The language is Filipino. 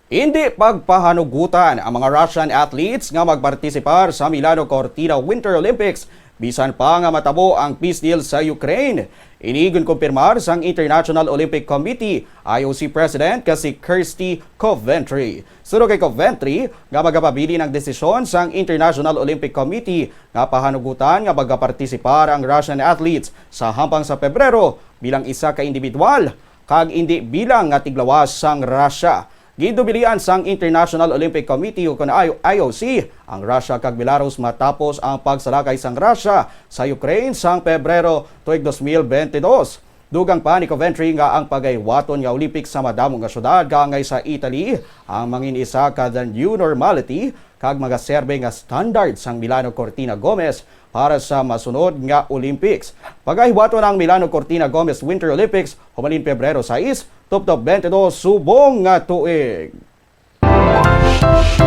Hindi pagpahanugutan ang mga Russian athletes nga magpartisipar sa Milano Cortina Winter Olympics bisan pa nga matabo ang peace deal sa Ukraine. Inigon kumpirmar sang International Olympic Committee IOC President kasi Kirsty Coventry. Suro kay Coventry nga magapabili ng desisyon sang International Olympic Committee nga pahanugutan nga magpartisipar ang Russian athletes sa hampang sa Pebrero bilang isa ka individual kag hindi bilang nga tiglawas sang Russia. Gidubilian sang International Olympic Committee o IOC ang Russia kag Belarus matapos ang pagsalakay sang Russia sa Ukraine sang Pebrero tuig 2022. Dugang pa ni Coventry nga ang pagaywaton nga Olympics sa madamo nga syudad kaangay sa Italy ang mangin isa ka the new normality kag magaserbe nga standard sang Milano Cortina Gomez para sa masunod nga Olympics. Pagaywaton ang Milano Cortina Gomez Winter Olympics humalin Pebrero 6 tuptop 22 subong nga tuig.